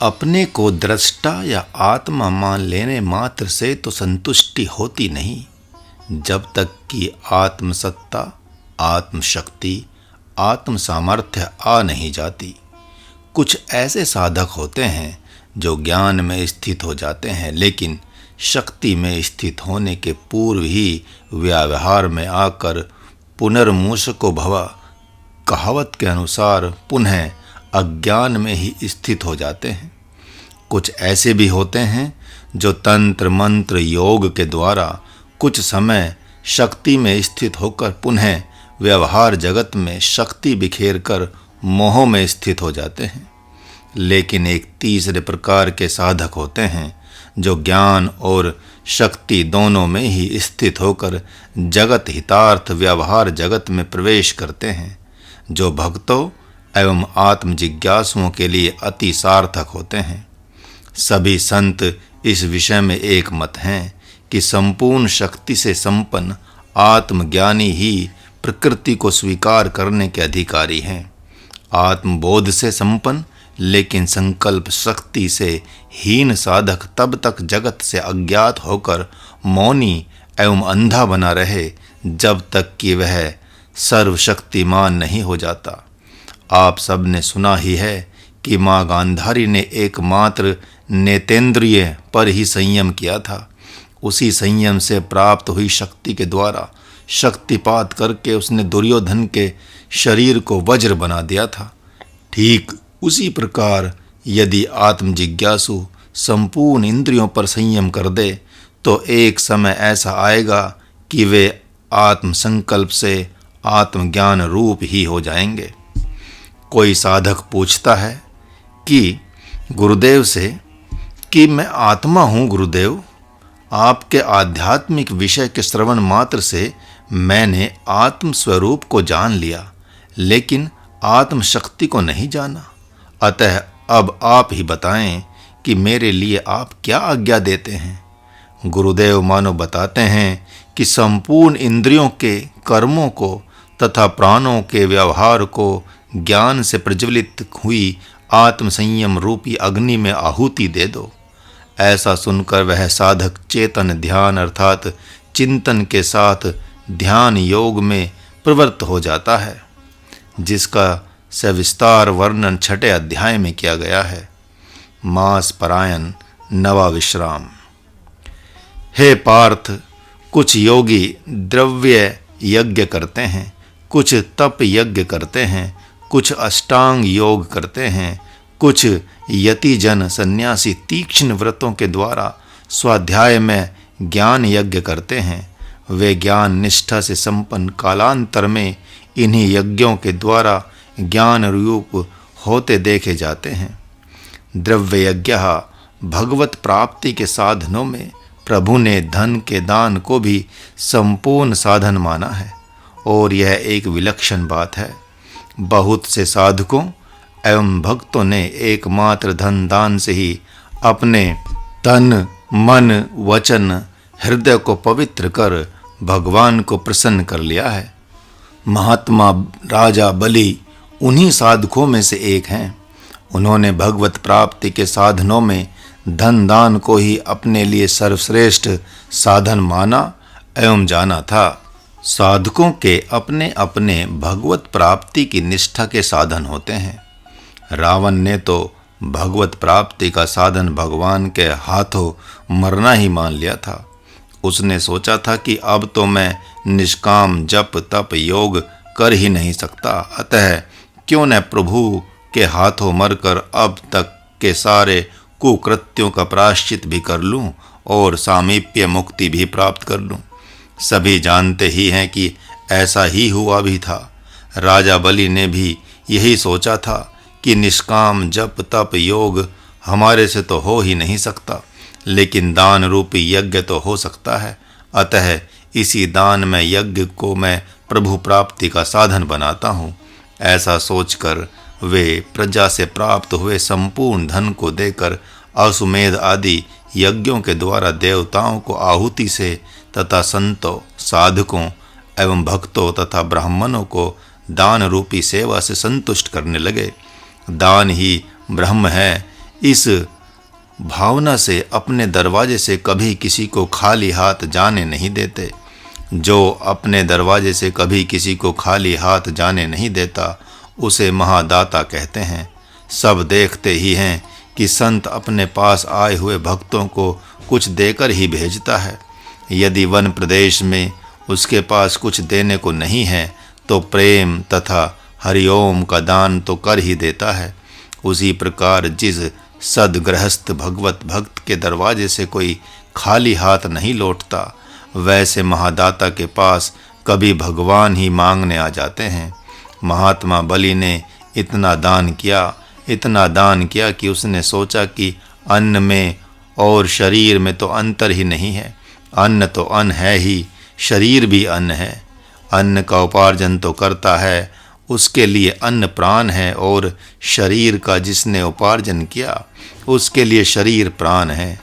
अपने को दृष्टा या आत्मा मान लेने मात्र से तो संतुष्टि होती नहीं, जब तक कि आत्मसत्ता, आत्मशक्ति, आत्म सामर्थ्य आ नहीं जाती। कुछ ऐसे साधक होते हैं जो ज्ञान में स्थित हो जाते हैं, लेकिन शक्ति में स्थित होने के पूर्व ही व्यवहार में आकर पुनर्मूषको भव कहावत के अनुसार पुनः अज्ञान में ही स्थित हो जाते हैं। कुछ ऐसे भी होते हैं जो तंत्र मंत्र योग के द्वारा कुछ समय शक्ति में स्थित होकर पुनः व्यवहार जगत में शक्ति बिखेर कर मोह में स्थित हो जाते हैं। लेकिन एक तीसरे प्रकार के साधक होते हैं जो ज्ञान और शक्ति दोनों में ही स्थित होकर जगत हितार्थ व्यवहार जगत में प्रवेश करते हैं, जो भक्तों एवं आत्म जिज्ञासुओं के लिए अति सार्थक होते हैं। सभी संत इस विषय में एक मत हैं कि संपूर्ण शक्ति से संपन्न आत्मज्ञानी ही प्रकृति को स्वीकार करने के अधिकारी हैं। आत्मबोध से संपन्न लेकिन संकल्प शक्ति से हीन साधक तब तक जगत से अज्ञात होकर मौनी एवं अंधा बना रहे जब तक कि वह सर्वशक्तिमान नहीं हो जाता। आप सब ने सुना ही है कि माँ गांधारी ने एकमात्र नेतेंद्रिय पर ही संयम किया था। उसी संयम से प्राप्त हुई शक्ति के द्वारा शक्तिपात करके उसने दुर्योधन के शरीर को वज्र बना दिया था। ठीक उसी प्रकार यदि आत्म जिज्ञासु संपूर्ण इंद्रियों पर संयम कर दे तो एक समय ऐसा आएगा कि वे आत्म संकल्प से आत्मज्ञान रूप ही हो जाएंगे। कोई साधक पूछता है कि गुरुदेव से कि मैं आत्मा हूँ गुरुदेव, आपके आध्यात्मिक विषय के श्रवण मात्र से मैंने आत्म स्वरूप को जान लिया, लेकिन आत्म शक्ति को नहीं जाना। अतः अब आप ही बताएं कि मेरे लिए आप क्या आज्ञा देते हैं। गुरुदेव मानो बताते हैं कि संपूर्ण इंद्रियों के कर्मों को तथा प्राणों के व्यवहार को ज्ञान से प्रज्वलित हुई आत्म संयम रूपी अग्नि में आहुति दे दो। ऐसा सुनकर वह साधक चेतन ध्यान अर्थात चिंतन के साथ ध्यान योग में प्रवृत्त हो जाता है, जिसका सविस्तार वर्णन 6 अध्याय में किया गया है। मास परायण नवा विश्राम। हे पार्थ, कुछ योगी द्रव्य यज्ञ करते हैं, कुछ तप यज्ञ करते हैं, कुछ अष्टांग योग करते हैं, कुछ यति जन सन्यासी तीक्ष्ण व्रतों के द्वारा स्वाध्याय में ज्ञान यज्ञ करते हैं। वे ज्ञान निष्ठा से संपन्न कालांतर में इन्हीं यज्ञों के द्वारा ज्ञान रूप होते देखे जाते हैं। द्रव्य यज्ञ भगवत प्राप्ति के साधनों में प्रभु ने धन के दान को भी संपूर्ण साधन माना है, और यह एक विलक्षण बात है। बहुत से साधकों एवं भक्तों ने एकमात्र धन दान से ही अपने तन मन वचन हृदय को पवित्र कर भगवान को प्रसन्न कर लिया है। महात्मा राजा बलि उन्हीं साधकों में से एक हैं। उन्होंने भगवत प्राप्ति के साधनों में धन दान को ही अपने लिए सर्वश्रेष्ठ साधन माना एवं जाना था। साधकों के अपने अपने भगवत प्राप्ति की निष्ठा के साधन होते हैं। रावण ने तो भगवत प्राप्ति का साधन भगवान के हाथों मरना ही मान लिया था। उसने सोचा था कि अब तो मैं निष्काम जप तप योग कर ही नहीं सकता, अतः क्यों न प्रभु के हाथों मरकर अब तक के सारे कुकृत्यों का प्रायश्चित भी कर लूं और सामीप्य मुक्ति भी प्राप्त कर लूं। सभी जानते ही हैं कि ऐसा ही हुआ भी था। राजा बलि ने भी यही सोचा था कि निष्काम जप तप योग हमारे से तो हो ही नहीं सकता, लेकिन दान रूपी यज्ञ तो हो सकता है। अतः इसी दान में यज्ञ को मैं प्रभु प्राप्ति का साधन बनाता हूँ। ऐसा सोचकर वे प्रजा से प्राप्त हुए संपूर्ण धन को देकर अश्वमेध आदि यज्ञों के द्वारा देवताओं को आहुति से तथा संतों साधकों एवं भक्तों तथा ब्राह्मणों को दान रूपी सेवा से संतुष्ट करने लगे। दान ही ब्रह्म है, इस भावना से अपने दरवाजे से कभी किसी को खाली हाथ जाने नहीं देते। जो अपने दरवाजे से कभी किसी को खाली हाथ जाने नहीं देता, उसे महादाता कहते हैं। सब देखते ही हैं कि संत अपने पास आए हुए भक्तों को कुछ देकर ही भेजता है। यदि वन प्रदेश में उसके पास कुछ देने को नहीं है तो प्रेम तथा हरिओम का दान तो कर ही देता है। उसी प्रकार जिस सदगृहस्थ भगवत भक्त के दरवाजे से कोई खाली हाथ नहीं लौटता, वैसे महादाता के पास कभी भगवान ही मांगने आ जाते हैं। महात्मा बलि ने इतना दान किया कि उसने सोचा कि अन्न में और शरीर में तो अंतर ही नहीं है। अन्न तो अन्न है ही, शरीर भी अन्न है। अन्न का उपार्जन तो करता है, उसके लिए अन्न प्राण है, और शरीर का जिसने उपार्जन किया उसके लिए शरीर प्राण है।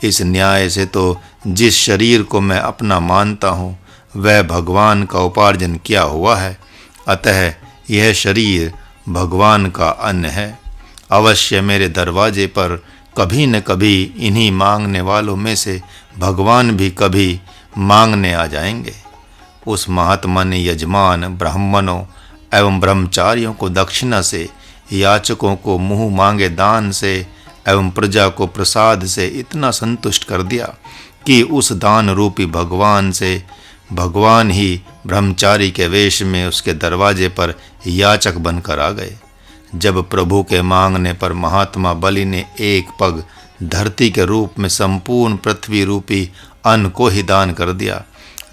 इस न्याय से तो जिस शरीर को मैं अपना मानता हूँ वह भगवान का उपार्जन किया हुआ है, अतः यह शरीर भगवान का अन्न है। अवश्य मेरे दरवाजे पर कभी न कभी इन्हीं मांगने वालों में से भगवान भी कभी मांगने आ जाएंगे। उस महात्मा ने यजमान, ब्राह्मणों एवं ब्रह्मचारियों को दक्षिणा से, याचकों को मुँह मांगे दान से एवं प्रजा को प्रसाद से इतना संतुष्ट कर दिया कि उस दान रूपी भगवान से भगवान ही ब्रह्मचारी के वेश में उसके दरवाजे पर याचक बनकर आ गए। जब प्रभु के मांगने पर महात्मा बलि ने एक पग धरती के रूप में संपूर्ण पृथ्वी रूपी अन्न को ही दान कर दिया,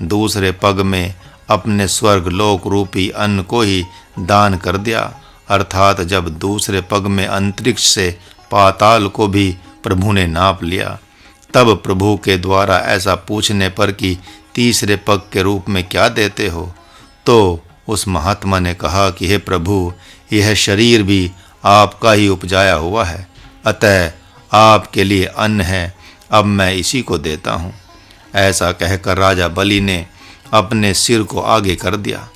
दूसरे पग में अपने स्वर्ग लोक रूपी अन्न को ही दान कर दिया, अर्थात जब दूसरे पग में अंतरिक्ष से पाताल को भी प्रभु ने नाप लिया, तब प्रभु के द्वारा ऐसा पूछने पर कि तीसरे पग के रूप में क्या देते हो, तो उस महात्मा ने कहा कि हे प्रभु, यह शरीर भी आपका ही उपजाया हुआ है, अतः आपके लिए अन्न है, अब मैं इसी को देता हूँ। ऐसा कहकर राजा बलि ने अपने सिर को आगे कर दिया।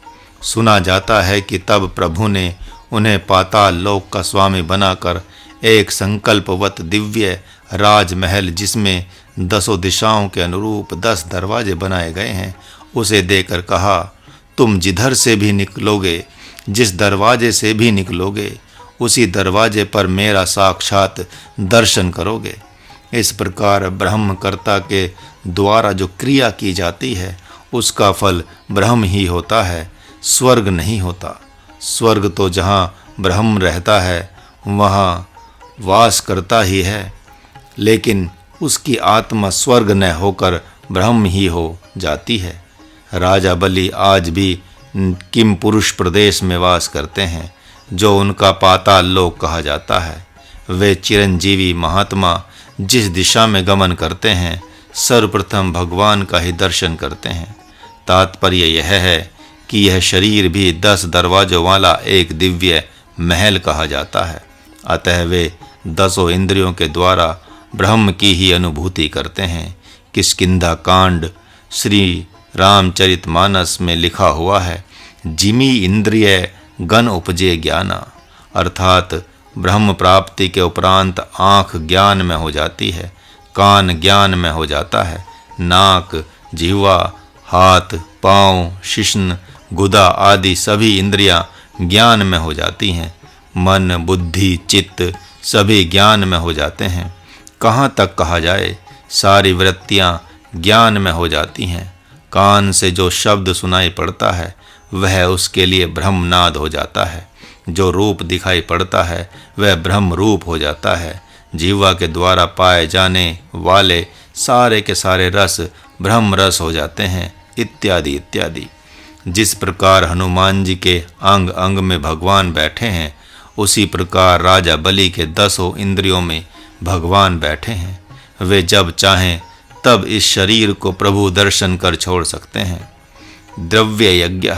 सुना जाता है कि तब प्रभु ने उन्हें पाताल लोक का स्वामी बनाकर एक संकल्पवत दिव्य राजमहल, जिसमें 10 दिशाओं के अनुरूप 10 दरवाजे बनाए गए हैं, उसे देकर कहा, तुम जिधर से भी निकलोगे, जिस दरवाजे से भी निकलोगे, उसी दरवाजे पर मेरा साक्षात दर्शन करोगे। इस प्रकार ब्रह्मकर्ता के द्वारा जो क्रिया की जाती है उसका फल ब्रह्म ही होता है, स्वर्ग नहीं होता। स्वर्ग तो जहाँ ब्रह्म रहता है वहाँ वास करता ही है, लेकिन उसकी आत्मा स्वर्ग न होकर ब्रह्म ही हो जाती है। राजा बलि आज भी किम पुरुष प्रदेश में वास करते हैं, जो उनका पाताल लोक कहा जाता है। वे चिरंजीवी महात्मा जिस दिशा में गमन करते हैं, सर्वप्रथम भगवान का ही दर्शन करते हैं। तात्पर्य यह है कि यह शरीर भी 10 दरवाजों वाला एक दिव्य महल कहा जाता है, अतः वे 10 इंद्रियों के द्वारा ब्रह्म की ही अनुभूति करते हैं। किष्किंधा कांड श्री रामचरितमानस में लिखा हुआ है, जिमी इंद्रिय गण उपजे ज्ञाना, अर्थात ब्रह्म प्राप्ति के उपरांत आँख ज्ञान में हो जाती है, कान ज्ञान में हो जाता है, नाक, जिह्वा, हाथ, पाँव, शिश्न, गुदा आदि सभी इंद्रियां ज्ञान में हो जाती हैं, मन, बुद्धि, चित्त सभी ज्ञान में हो जाते हैं। कहाँ तक कहा जाए, सारी वृत्तियाँ ज्ञान में हो जाती हैं। कान से जो शब्द सुनाई पड़ता है वह उसके लिए ब्रह्मनाद हो जाता है, जो रूप दिखाई पड़ता है वह ब्रह्म रूप हो जाता है, जीवा के द्वारा पाए जाने वाले सारे के सारे रस ब्रह्म रस हो जाते हैं, इत्यादि इत्यादि। जिस प्रकार हनुमान जी के अंग अंग में भगवान बैठे हैं, उसी प्रकार राजा बलि के 10 इंद्रियों में भगवान बैठे हैं। वे जब चाहें तब इस शरीर को प्रभु दर्शन कर छोड़ सकते हैं। द्रव्य यज्ञ,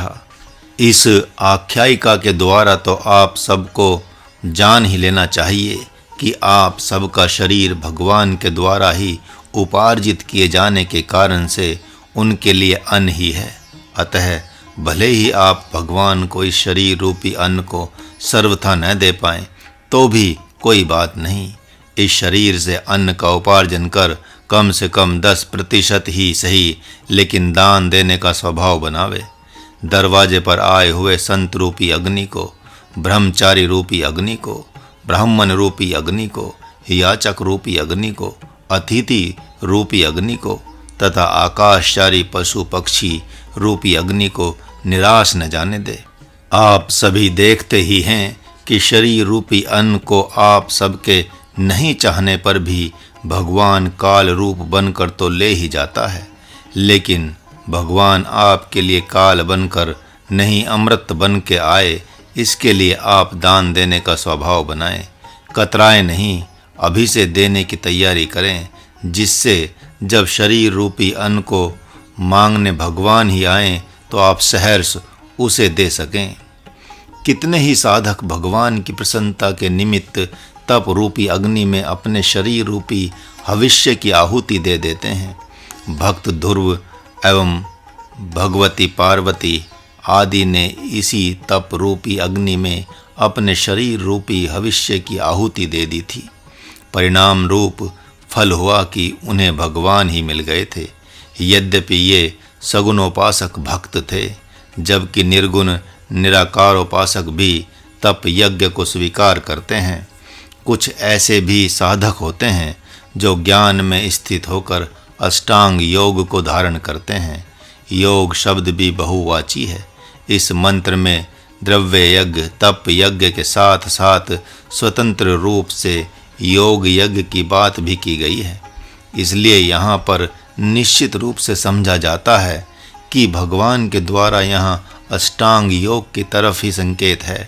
इस आख्यायिका के द्वारा तो आप सबको जान ही लेना चाहिए कि आप सबका शरीर भगवान के द्वारा ही उपार्जित किए जाने के कारण से उनके लिए अन्न ही है। अतः भले ही आप भगवान को इस शरीर रूपी अन्न को सर्वथा न दे पाएं तो भी कोई बात नहीं, इस शरीर से अन्न का उपार्जन कर कम से कम 10% ही सही, लेकिन दान देने का स्वभाव बनावे। दरवाजे पर आए हुए संत रूपी अग्नि को, ब्रह्मचारी रूपी अग्नि को, ब्राह्मण रूपी अग्नि को, याचक रूपी अग्नि को, अतिथि रूपी अग्नि को तथा आकाशचारी पशु पक्षी रूपी अग्नि को निराश न जाने दे। आप सभी देखते ही हैं कि शरीर रूपी अन्न को आप सबके नहीं चाहने पर भी भगवान काल रूप बनकर तो ले ही जाता है, लेकिन भगवान आपके लिए काल बनकर नहीं अमृत बन के आए, इसके लिए आप दान देने का स्वभाव बनाएं। कतराएं नहीं, अभी से देने की तैयारी करें, जिससे जब शरीर रूपी अन्न को मांगने भगवान ही आए तो आप सहर्ष उसे दे सकें। कितने ही साधक भगवान की प्रसन्नता के निमित्त तप रूपी अग्नि में अपने शरीर रूपी भविष्य की आहुति दे देते हैं। भक्त ध्रुव एवं भगवती पार्वती आदि ने इसी तप रूपी अग्नि में अपने शरीर रूपी भविष्य की आहुति दे दी थी। परिणाम रूप फल हुआ कि उन्हें भगवान ही मिल गए थे। यद्यपि ये सगुणोपासक भक्त थे, जबकि निर्गुण निराकारोपासक भी तप यज्ञ को स्वीकार करते हैं। कुछ ऐसे भी साधक होते हैं जो ज्ञान में स्थित होकर अष्टांग योग को धारण करते हैं। योग शब्द भी बहुवाची है। इस मंत्र में द्रव्य यज्ञ, तप यज्ञ के साथ साथ स्वतंत्र रूप से योग यज्ञ की बात भी की गई है। इसलिए यहाँ पर निश्चित रूप से समझा जाता है कि भगवान के द्वारा यहाँ अष्टांग योग की तरफ ही संकेत है।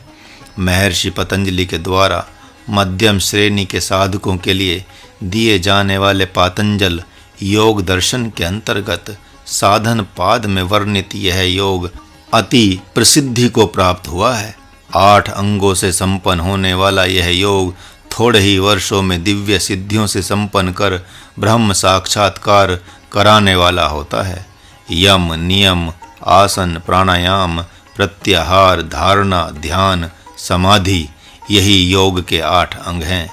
महर्षि पतंजलि के द्वारा मध्यम श्रेणी के साधकों के लिए दिए जाने वाले पातंजल योग दर्शन के अंतर्गत साधन पाद में वर्णित यह योग अति प्रसिद्धि को प्राप्त हुआ है। 8 अंगों से संपन्न होने वाला यह योग थोड़े ही वर्षों में दिव्य सिद्धियों से संपन्न कर ब्रह्म साक्षात्कार कराने वाला होता है। यम, नियम, आसन, प्राणायाम, प्रत्याहार, धारणा, ध्यान, समाधि यही योग के 8 अंग हैं।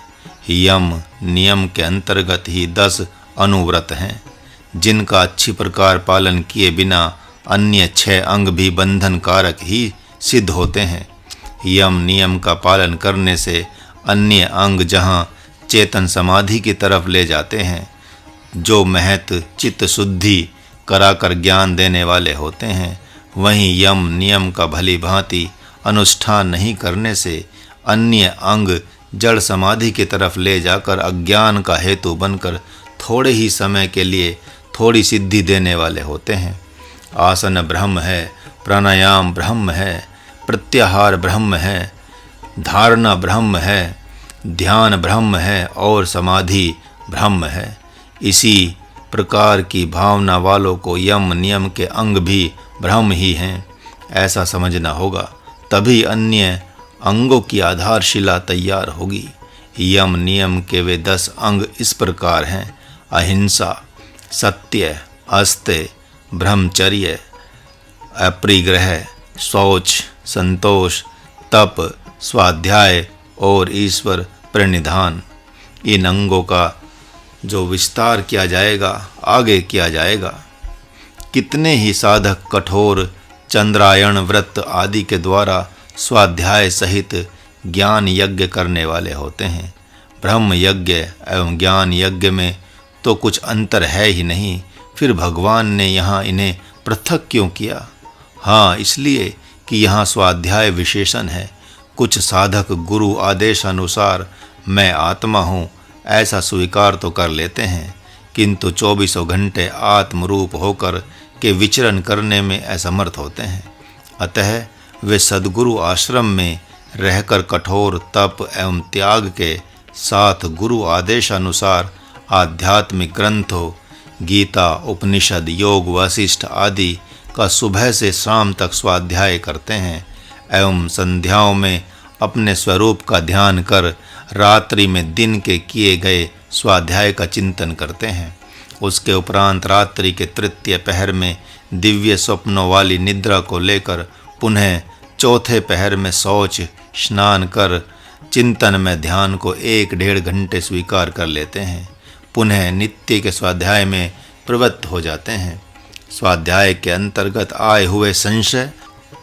यम नियम के अंतर्गत ही 10 अनुव्रत हैं, जिनका अच्छी प्रकार पालन किए बिना अन्य 6 अंग भी बंधन कारक ही सिद्ध होते हैं। यम नियम का पालन करने से अन्य अंग जहाँ चेतन समाधि की तरफ ले जाते हैं, जो महत चित्त शुद्धि कराकर ज्ञान देने वाले होते हैं, वहीं यम नियम का भली भांति अनुष्ठान नहीं करने से अन्य अंग जड़ समाधि की तरफ ले जाकर अज्ञान का हेतु बनकर थोड़े ही समय के लिए थोड़ी सिद्धि देने वाले होते हैं। आसन ब्रह्म है, प्राणायाम ब्रह्म है, प्रत्याहार ब्रह्म है, धारणा ब्रह्म है, ध्यान ब्रह्म है और समाधि ब्रह्म है। इसी प्रकार की भावना वालों को यम नियम के अंग भी ब्रह्म ही हैं, ऐसा समझना होगा। तभी अन्य अंगों की आधारशिला तैयार होगी। यम नियम के वे 10 अंग इस प्रकार हैं: अहिंसा, सत्य, अस्त्य, ब्रह्मचर्य, अपरिग्रह, शौच, संतोष, तप, स्वाध्याय और ईश्वर प्रणिधान। इन अंगों का जो विस्तार किया जाएगा आगे किया जाएगा। कितने ही साधक कठोर चंद्रायण व्रत आदि के द्वारा स्वाध्याय सहित ज्ञान यज्ञ करने वाले होते हैं। ब्रह्म यज्ञ एवं ज्ञान यज्ञ में तो कुछ अंतर है ही नहीं, फिर भगवान ने यहाँ इन्हें पृथक क्यों किया? हाँ, इसलिए कि यहाँ स्वाध्याय विशेषण है। कुछ साधक गुरु आदेशानुसार मैं आत्मा हूँ ऐसा स्वीकार तो कर लेते हैं, किंतु 24 घंटे आत्मरूप होकर के विचरण करने में असमर्थ होते हैं। अतः वे सद्गुरु आश्रम में रहकर कठोर तप एवं त्याग के साथ गुरु आदेशानुसार आध्यात्मिक ग्रंथों गीता, उपनिषद, योग, वशिष्ठ आदि का सुबह से शाम तक स्वाध्याय करते हैं एवं संध्याओं में अपने स्वरूप का ध्यान कर रात्रि में दिन के किए गए स्वाध्याय का चिंतन करते हैं। उसके उपरांत रात्रि के तृतीय पहर में दिव्य स्वप्नों वाली निद्रा को लेकर पुनः चौथे पहर में शौच, स्नान कर चिंतन में ध्यान को 1-1.5 घंटे स्वीकार कर लेते हैं, पुनः नित्य के स्वाध्याय में प्रवृत्त हो जाते हैं। स्वाध्याय के अंतर्गत आए हुए संशय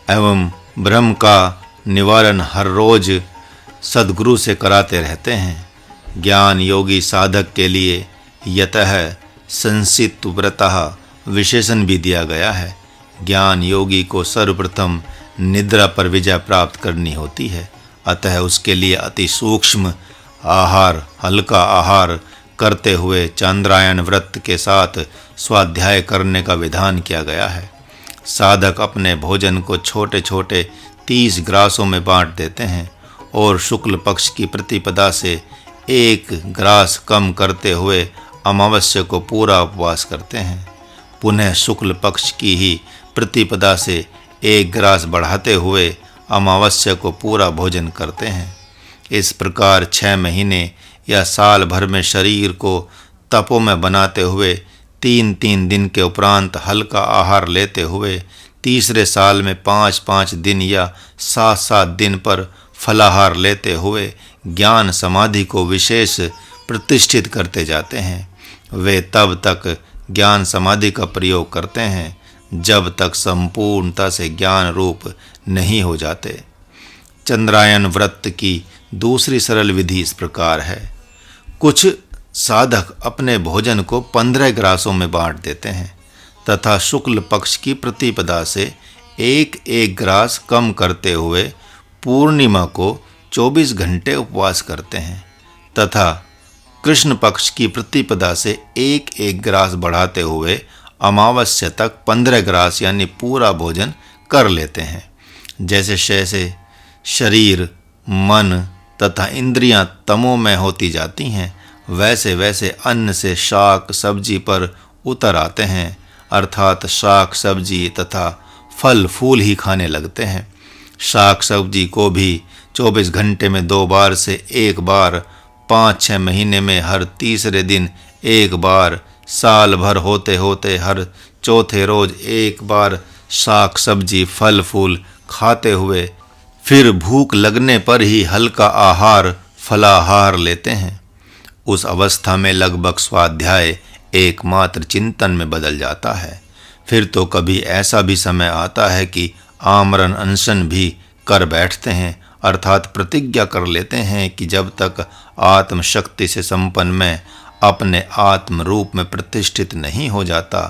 एवं भ्रम का निवारण हर रोज सद्गुरु से कराते रहते हैं। ज्ञान योगी साधक के लिए यतः संसित व्रतः विशेषण भी दिया गया है। ज्ञान योगी को सर्वप्रथम निद्रा पर विजय प्राप्त करनी होती है, अतः उसके लिए अति सूक्ष्म आहार, हल्का आहार करते हुए चांद्रायण व्रत के साथ स्वाध्याय करने का विधान किया गया है। साधक अपने भोजन को छोटे छोटे 30 ग्रासों में बांट देते हैं और शुक्ल पक्ष की प्रतिपदा से 1 ग्रास कम करते हुए अमावस्या को पूरा उपवास करते हैं। पुनः शुक्ल पक्ष की ही प्रतिपदा से 1 ग्रास बढ़ाते हुए अमावस्या को पूरा भोजन करते हैं। इस प्रकार 6 महीने या साल भर में शरीर को तपो में बनाते हुए 3-3 दिन के उपरांत हल्का आहार लेते हुए तीसरे साल में 5-5 दिन या 7-7 दिन पर फलाहार लेते हुए ज्ञान समाधि को विशेष प्रतिष्ठित करते जाते हैं। वे तब तक ज्ञान समाधि का प्रयोग करते हैं जब तक संपूर्णता से ज्ञान रूप नहीं हो जाते। चंद्रायन व्रत की दूसरी सरल विधि इस प्रकार है। कुछ साधक अपने भोजन को 15 ग्रासों में बांट देते हैं तथा शुक्ल पक्ष की प्रतिपदा से 1-1 ग्रास कम करते हुए पूर्णिमा को 24 घंटे उपवास करते हैं तथा कृष्ण पक्ष की प्रतिपदा से 1-1 ग्रास बढ़ाते हुए अमावस्या तक 15 ग्रास यानी पूरा भोजन कर लेते हैं। जैसे जैसे शरीर, मन तथा इंद्रियां तमोमय होती जाती हैं, वैसे वैसे अन्न से शाक सब्जी पर उतर आते हैं, अर्थात शाक सब्जी तथा फल फूल ही खाने लगते हैं। शाक सब्जी को भी 24 घंटे में 2 बार से 1 बार, 5-6 महीने में हर तीसरे दिन 1 बार, साल भर होते होते हर चौथे रोज 1 बार शाक सब्जी फल फूल खाते हुए फिर भूख लगने पर ही हल्का आहार फलाहार लेते हैं। उस अवस्था में लगभग स्वाध्याय एकमात्र चिंतन में बदल जाता है। फिर तो कभी ऐसा भी समय आता है कि आमरण अनशन भी कर बैठते हैं, अर्थात प्रतिज्ञा कर लेते हैं कि जब तक आत्म शक्ति से संपन्न मैं अपने आत्म रूप में प्रतिष्ठित नहीं हो जाता,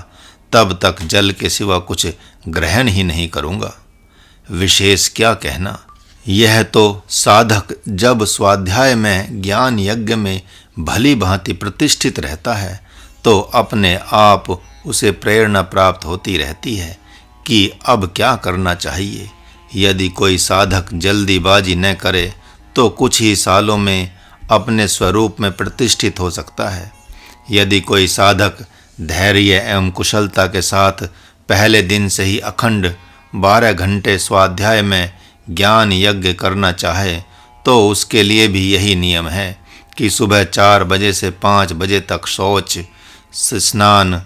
तब तक जल के सिवा कुछ ग्रहण ही नहीं करूँगा। विशेष क्या कहना, यह तो साधक जब स्वाध्याय में ज्ञान यज्ञ में भली भांति प्रतिष्ठित रहता है तो अपने आप उसे प्रेरणा प्राप्त होती रहती है कि अब क्या करना चाहिए। यदि कोई साधक जल्दीबाजी न करे तो कुछ ही सालों में अपने स्वरूप में प्रतिष्ठित हो सकता है। यदि कोई साधक धैर्य एवं कुशलता के साथ पहले दिन से ही अखंड 12 घंटे स्वाध्याय में ज्ञान यज्ञ करना चाहे तो उसके लिए भी यही नियम है कि सुबह 4 बजे से 5 बजे तक शौच स्नान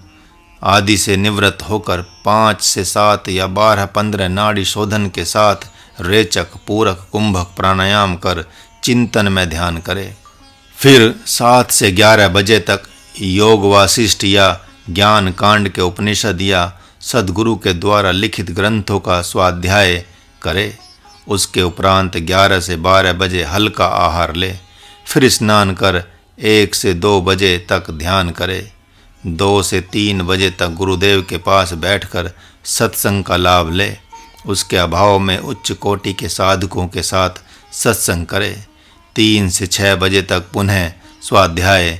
आदि से निवृत्त होकर 5 से 7 या 12-15 नाड़ी शोधन के साथ रेचक पूरक कुंभक प्राणायाम कर चिंतन में ध्यान करे। फिर 7 से 11 बजे तक योग वासिष्ठ या ज्ञान कांड के उपनिषद या सद्गुरु के द्वारा लिखित ग्रंथों का स्वाध्याय करे। उसके उपरांत 11 से 12 बजे हल्का आहार ले। फिर स्नान कर 1 से 2 बजे तक ध्यान करे। 2 से 3 बजे तक गुरुदेव के पास बैठकर सत्संग का लाभ ले। उसके अभाव में उच्च कोटि के साधकों के साथ सत्संग करे। 3 से 6 बजे तक पुनः स्वाध्याय,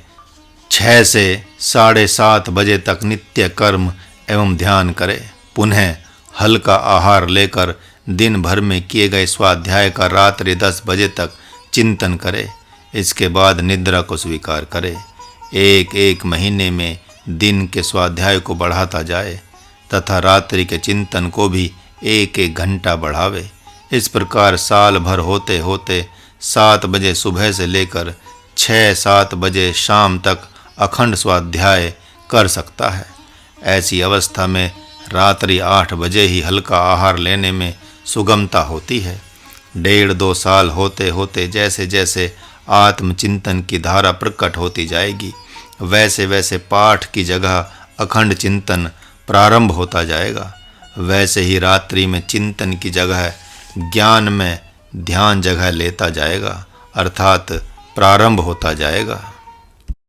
6 से 7:30 बजे तक नित्य कर्म एवं ध्यान करे। पुनः हल्का आहार लेकर दिन भर में किए गए स्वाध्याय का रात्रि 10 बजे तक चिंतन करे। इसके बाद निद्रा को स्वीकार करे। 1-1 महीने में दिन के स्वाध्याय को बढ़ाता जाए तथा रात्रि के चिंतन को भी 1-1 घंटा बढ़ावे। इस प्रकार साल भर होते होते 7 बजे सुबह से लेकर 6-7 बजे शाम तक अखंड स्वाध्याय कर सकता है। ऐसी अवस्था में रात्रि 8 बजे ही हल्का आहार लेने में सुगमता होती है। 1.5-2 साल होते होते जैसे जैसे आत्मचिंतन की धारा प्रकट होती जाएगी, वैसे वैसे पाठ की जगह अखंड चिंतन प्रारंभ होता जाएगा। वैसे ही रात्रि में चिंतन की जगह ज्ञान में ध्यान जगह लेता जाएगा, अर्थात प्रारंभ होता जाएगा।